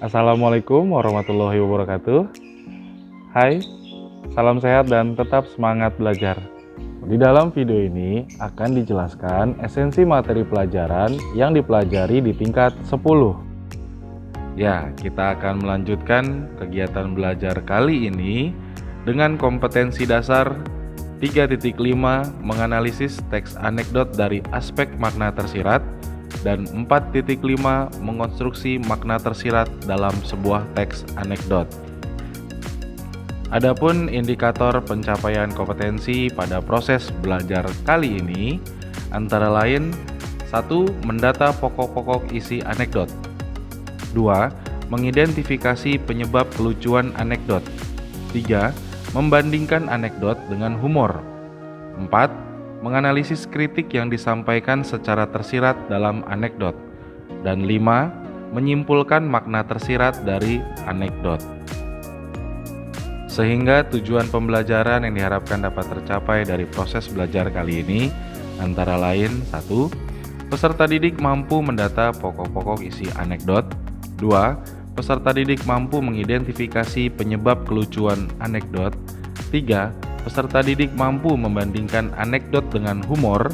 Assalamualaikum warahmatullahi wabarakatuh. Hai, salam sehat dan tetap semangat belajar. Di dalam video ini akan dijelaskan esensi materi pelajaran yang dipelajari di tingkat 10. Ya, kita akan melanjutkan kegiatan belajar kali ini dengan kompetensi dasar 3.5 menganalisis teks anekdot dari aspek makna tersirat dan 4.5 mengonstruksi makna tersirat dalam sebuah teks anekdot. Adapun indikator pencapaian kompetensi pada proses belajar kali ini antara lain 1. Mendata pokok-pokok isi anekdot. 2. Mengidentifikasi penyebab kelucuan anekdot. 3. Membandingkan anekdot dengan humor. 4. Menganalisis kritik yang disampaikan secara tersirat dalam anekdot. Dan 5. Menyimpulkan makna tersirat dari anekdot. Sehingga tujuan pembelajaran yang diharapkan dapat tercapai dari proses belajar kali ini antara lain 1. Peserta didik mampu mendata pokok-pokok isi anekdot. 2. Peserta didik mampu mengidentifikasi penyebab kelucuan anekdot. 3. Peserta didik mampu membandingkan anekdot dengan humor.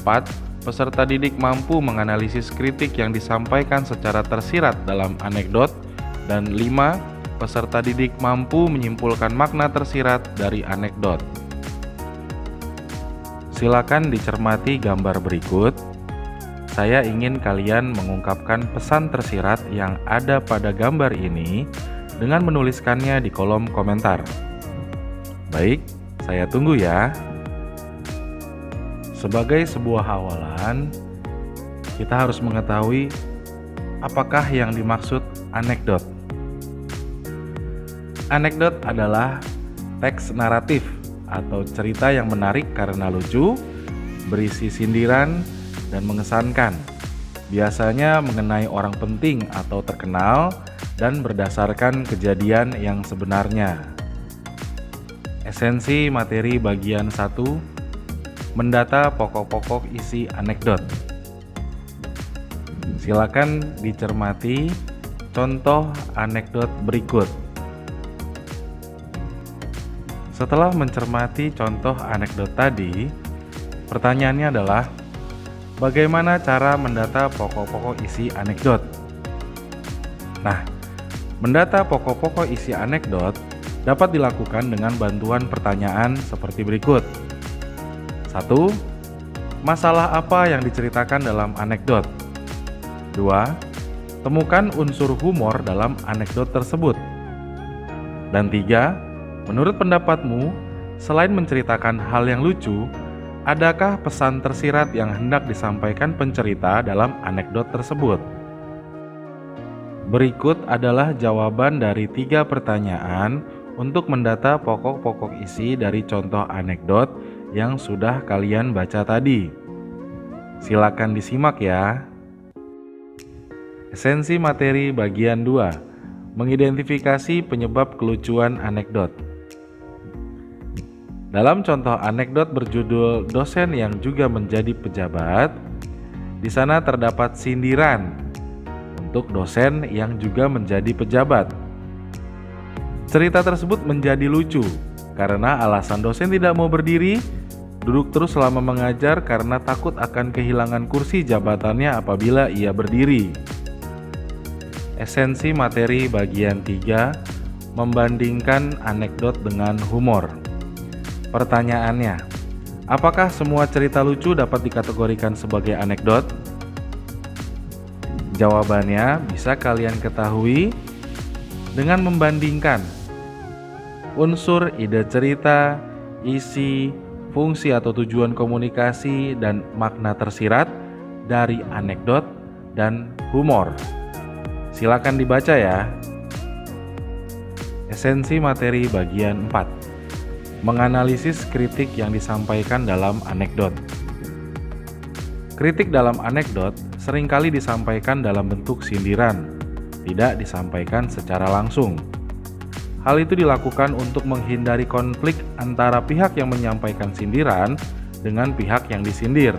4. Peserta didik mampu menganalisis kritik yang disampaikan secara tersirat dalam anekdot. Dan 5. Peserta didik mampu menyimpulkan makna tersirat dari anekdot. Silakan dicermati gambar berikut. Saya ingin kalian mengungkapkan pesan tersirat yang ada pada gambar ini dengan menuliskannya di kolom komentar. Baik, saya tunggu ya. Sebagai sebuah awalan, kita harus mengetahui apakah yang dimaksud anekdot. Anekdot adalah teks naratif atau cerita yang menarik karena lucu, berisi sindiran, dan mengesankan. Biasanya mengenai orang penting atau terkenal dan berdasarkan kejadian yang sebenarnya. Esensi materi bagian 1. Mendata pokok-pokok isi anekdot. Silakan dicermati contoh anekdot berikut. Setelah mencermati contoh anekdot tadi, pertanyaannya adalah bagaimana cara mendata pokok-pokok isi anekdot? Nah, mendata pokok-pokok isi anekdot dapat dilakukan dengan bantuan pertanyaan seperti berikut. 1. Masalah apa yang diceritakan dalam anekdot? 2. Temukan unsur humor dalam anekdot tersebut. Dan 3. Menurut pendapatmu, selain menceritakan hal yang lucu, adakah pesan tersirat yang hendak disampaikan pencerita dalam anekdot tersebut? Berikut adalah jawaban dari 3 pertanyaan untuk mendata pokok-pokok isi dari contoh anekdot yang sudah kalian baca tadi. Silakan disimak ya. Esensi materi bagian 2. Mengidentifikasi penyebab kelucuan anekdot. Dalam contoh anekdot berjudul dosen yang juga menjadi pejabat, di sana terdapat sindiran untuk dosen yang juga menjadi pejabat. Cerita tersebut menjadi lucu karena alasan dosen tidak mau berdiri, duduk terus selama mengajar karena takut akan kehilangan kursi jabatannya apabila ia berdiri. Esensi materi bagian 3. Membandingkan anekdot dengan humor. Pertanyaannya, apakah semua cerita lucu dapat dikategorikan sebagai anekdot? Jawabannya bisa kalian ketahui dengan membandingkan unsur ide cerita, isi, fungsi atau tujuan komunikasi, dan makna tersirat dari anekdot dan humor. Silakan dibaca ya. Esensi materi bagian 4. Menganalisis kritik yang disampaikan dalam anekdot. Kritik dalam anekdot seringkali disampaikan dalam bentuk sindiran, tidak disampaikan secara langsung. Hal itu dilakukan untuk menghindari konflik antara pihak yang menyampaikan sindiran dengan pihak yang disindir.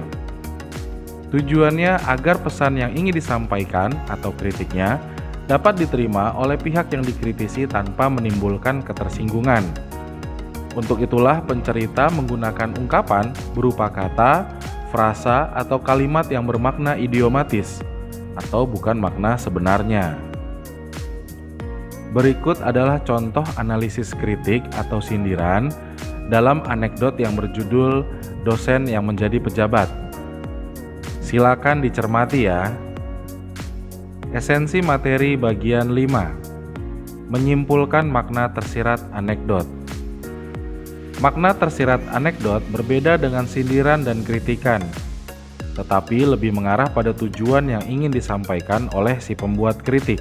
Tujuannya agar pesan yang ingin disampaikan atau kritiknya dapat diterima oleh pihak yang dikritisi tanpa menimbulkan ketersinggungan. Untuk itulah pencerita menggunakan ungkapan berupa kata, frasa, atau kalimat yang bermakna idiomatis atau bukan makna sebenarnya. Berikut adalah contoh analisis kritik atau sindiran dalam anekdot yang berjudul Dosen yang Menjadi Pejabat. Silakan dicermati ya. Esensi materi bagian 5. Menyimpulkan makna tersirat anekdot. Makna tersirat anekdot berbeda dengan sindiran dan kritikan, tetapi lebih mengarah pada tujuan yang ingin disampaikan oleh si pembuat kritik.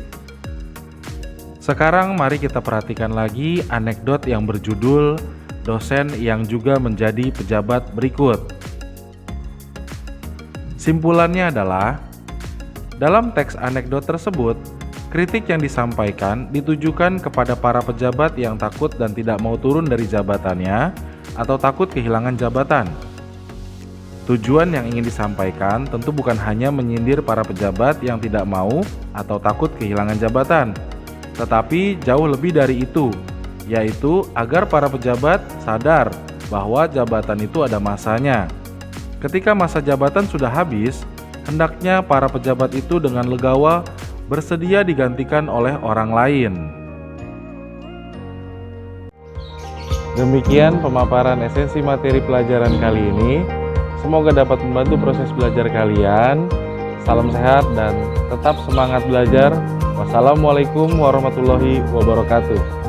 Sekarang mari kita perhatikan lagi anekdot yang berjudul Dosen yang Juga Menjadi Pejabat berikut. Simpulannya adalah, dalam teks anekdot tersebut, kritik yang disampaikan ditujukan kepada para pejabat yang takut dan tidak mau turun dari jabatannya atau takut kehilangan jabatan. Tujuan yang ingin disampaikan tentu bukan hanya menyindir para pejabat yang tidak mau atau takut kehilangan jabatan, tetapi jauh lebih dari itu, yaitu agar para pejabat sadar bahwa jabatan itu ada masanya. Ketika masa jabatan sudah habis, hendaknya para pejabat itu dengan legawa bersedia digantikan oleh orang lain. Demikian pemaparan esensi materi pelajaran kali ini. Semoga dapat membantu proses belajar kalian. Salam sehat dan tetap semangat belajar. Wassalamualaikum warahmatullahi wabarakatuh.